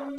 Hey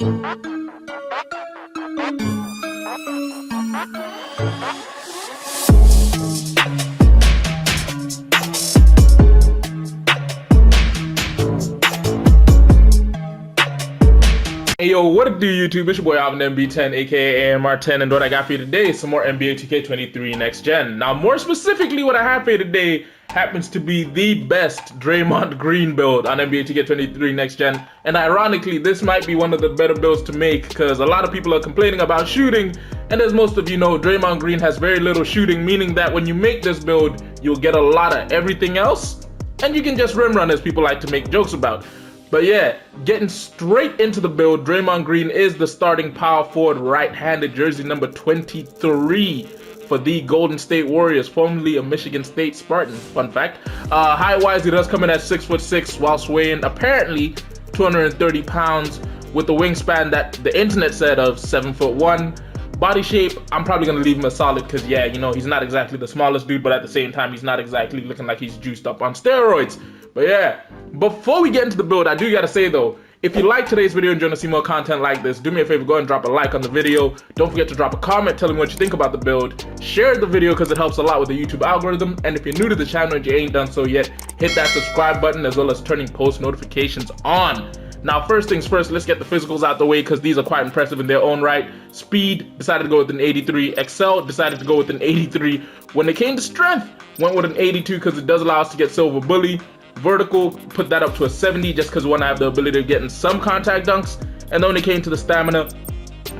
yo, what it do YouTube? It's your boy Alvin MB10 aka AMR10, and what I got for you today is some more NBA 2K23 Next Gen. Now more specifically, what I have for you today happens to be the best Draymond Green build on NBA 2K23 Next Gen, and ironically this might be one of the better builds to make because a lot of people are complaining about shooting, and as most of you know, Draymond Green has very little shooting, meaning that when you make this build you'll get a lot of everything else and you can just rim run, as people like to make jokes about. But yeah, getting straight into the build, Draymond Green is the starting power forward, right-handed, jersey number 23 for the Golden State Warriors, formerly a Michigan State Spartan. Fun fact. Height-wise, he does come in at 6'6", whilst weighing apparently 230 pounds, with the wingspan that the internet said of 7'1". Body shape, I'm probably gonna leave him a solid because yeah, you know, he's not exactly the smallest dude, but at the same time, he's not exactly looking like he's juiced up on steroids. But yeah, before we get into the build, I do gotta say though, if you like today's video and you want to see more content like this, do me a favor, go ahead and drop a like on the video. Don't forget to drop a comment telling me what you think about the build. Share the video because it helps a lot with the YouTube algorithm. And if you're new to the channel and you ain't done so yet, hit that subscribe button as well as turning post notifications on. Now, first things first, let's get the physicals out the way because these are quite impressive in their own right. Speed, decided to go with an 83. Excel, decided to go with an 83. When it came to strength, went with an 82 because it does allow us to get silver bully. Vertical, put that up to a 70 just because one, I have the ability of getting some contact dunks. And then when it came to the stamina,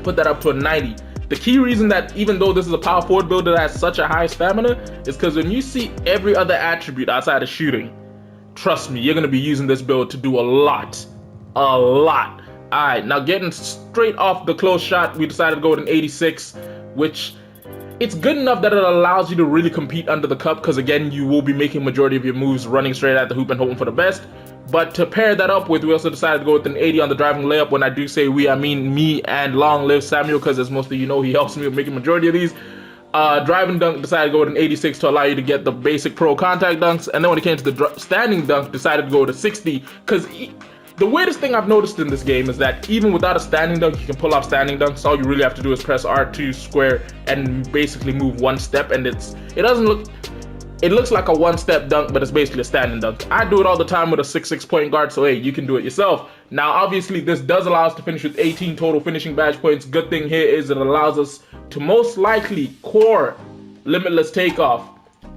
put that up to a 90. The key reason that even though this is a power forward builder that has such a high stamina is because when you see every other attribute outside of shooting, trust me, you're going to be using this build to do a lot. Alright, now getting straight off the close shot, we decided to go with an 86, which it's good enough that it allows you to really compete under the cup because again, you will be making majority of your moves running straight at the hoop and hoping for the best. But to pair that up with, we also decided to go with an 80 on the driving layup. When I do say we, I mean me and long live Samuel, because as most of you know, he helps me with making majority of these. Driving dunk, decided to go with an 86 to allow you to get the basic pro contact dunks. And then when it came to the standing dunk, decided to go to 60 because the weirdest thing I've noticed in this game is that even without a standing dunk, you can pull off standing dunks. All you really have to do is press R2 square and basically move one step, and it looks like a one-step dunk, but it's basically a standing dunk. I do it all the time with a 6'6" point guard, so hey, you can do it yourself. Now, obviously, this does allow us to finish with 18 total finishing badge points. Good thing here is it allows us to most likely core limitless takeoff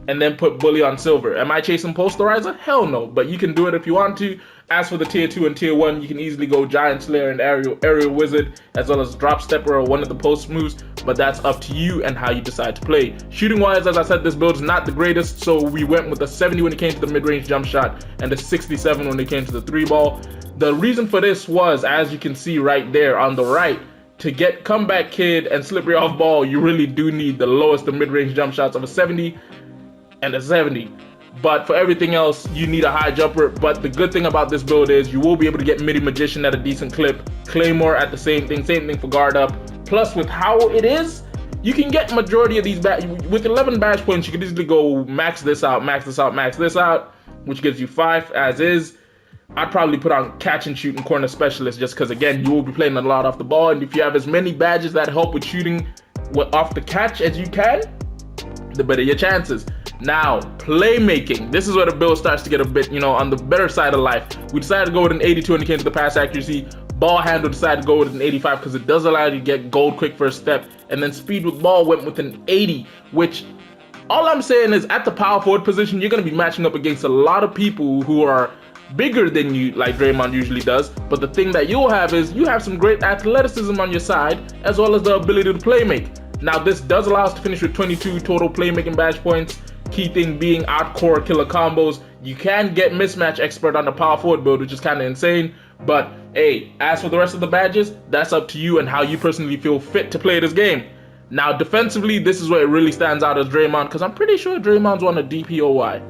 and then put bully on silver. Am I chasing posterizer? Hell no, but you can do it if you want to. As for the tier 2 and tier 1, you can easily go Giant Slayer and Aerial Wizard, as well as Drop Stepper or one of the post moves, but that's up to you and how you decide to play. Shooting wise, as I said, this build is not the greatest, so we went with a 70 when it came to the mid-range jump shot and a 67 when it came to the 3-ball. The reason for this was, as you can see right there on the right, to get Comeback Kid and Slippery Off Ball, you really do need the lowest of mid-range jump shots of a 70 and a 70. But for everything else, you need a high jumper. But the good thing about this build is you will be able to get Midi Magician at a decent clip, Claymore at the same thing for guard up. Plus with how it is, you can get majority of these with 11 badge points. You can easily go max this out, max this out, max this out, which gives you 5 as is. I'd probably put on catch and shoot and corner specialist just because again, you will be playing a lot off the ball, and if you have as many badges that help with shooting off the catch as you can, the better your chances. Now, playmaking. This is where the build starts to get a bit, you know, on the better side of life. We decided to go with an 82 when it came to the pass accuracy. Ball handle, decided to go with an 85 because it does allow you to get gold quick first step. And then speed with ball went with an 80, which all I'm saying is at the power forward position, you're going to be matching up against a lot of people who are bigger than you, like Draymond usually does. But the thing that you'll have is you have some great athleticism on your side, as well as the ability to playmake. Now, this does allow us to finish with 22 total playmaking badge points. Key thing being outcore killer combos. You can get mismatch expert on the power forward build, which is kind of insane. But hey, as for the rest of the badges, that's up to you and how you personally feel fit to play this game. Now, defensively, this is where it really stands out as Draymond, because I'm pretty sure Draymond's won a DPOY.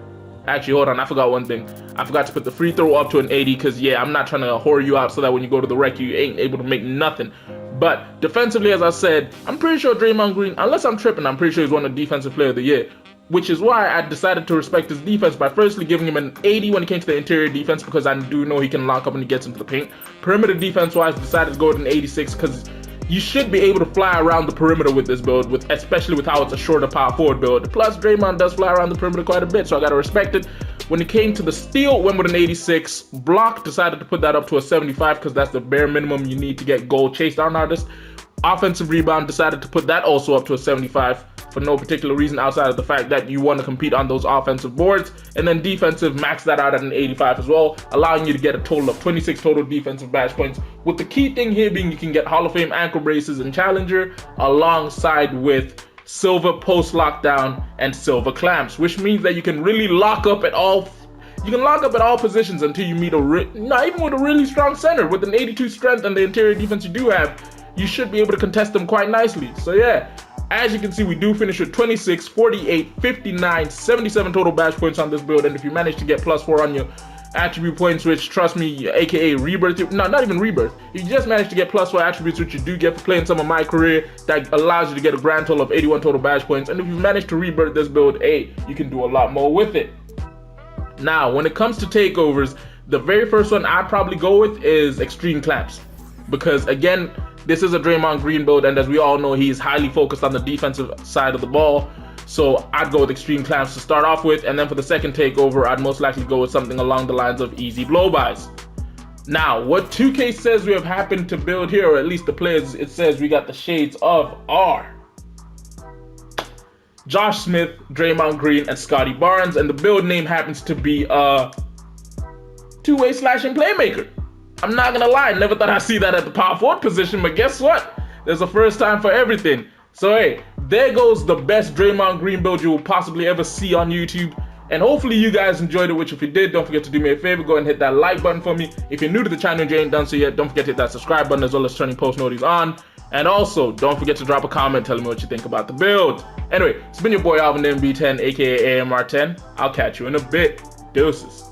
Actually, hold on, I forgot one thing. I forgot to put the free throw up to an 80, because yeah, I'm not trying to whore you out so that when you go to the rec, you ain't able to make nothing. But defensively, as I said, I'm pretty sure Draymond Green, unless I'm tripping, I'm pretty sure he's won a defensive player of the year. which is why I decided to respect his defense by firstly giving him an 80 when it came to the interior defense, because I do know he can lock up when he gets into the paint. Perimeter defense-wise, decided to go with an 86 because you should be able to fly around the perimeter with this build, especially with how it's a shorter power forward build. Plus, Draymond does fly around the perimeter quite a bit, so I gotta respect it. When it came to the steal, went with an 86. Block, decided to put that up to a 75 because that's the bare minimum you need to get goal chase down artist. Offensive rebound, decided to put that also up to a 75 for no particular reason outside of the fact that you want to compete on those offensive boards. And then defensive, max that out at an 85 as well, allowing you to get a total of 26 total defensive badge points, with the key thing here being you can get Hall of Fame ankle braces and challenger alongside with silver post lockdown and silver clamps, which means that you can really lock up at all positions until you meet not even with a really strong center. With an 82 strength and the interior defense you do have, you should be able to contest them quite nicely. So yeah, as you can see, we do finish with 26, 48, 59, 77 total badge points on this build. And if you manage to get +4 on your attribute points, which, trust me, aka rebirth, no, not even rebirth, you just manage to get +4 attributes, which you do get for playing some of my career, that allows you to get a grand total of 81 total badge points. And if you manage to rebirth this build, hey, you can do a lot more with it. Now, when it comes to takeovers, the very first one I'd probably go with is extreme clamps, because again, this is a Draymond Green build, and as we all know, he's highly focused on the defensive side of the ball. So I'd go with extreme clamps to start off with, and then for the second takeover, I'd most likely go with something along the lines of easy blow-bys. Now, what 2K says we have happened to build here, or at least the players, it says we got the shades of are Josh Smith, Draymond Green, and Scotty Barnes, and the build name happens to be two-way slashing playmaker. I'm not gonna lie, never thought I'd see that at the power forward position, but guess what? There's a first time for everything. So hey, there goes the best Draymond Green build you will possibly ever see on YouTube. And hopefully you guys enjoyed it, which if you did, don't forget to do me a favor, go ahead and hit that like button for me. If you're new to the channel and you ain't done so yet, don't forget to hit that subscribe button as well as turning post notifications on. And also, don't forget to drop a comment telling me what you think about the build. Anyway, it's been your boy Alvin MB10, aka AMR10. I'll catch you in a bit. Deuces.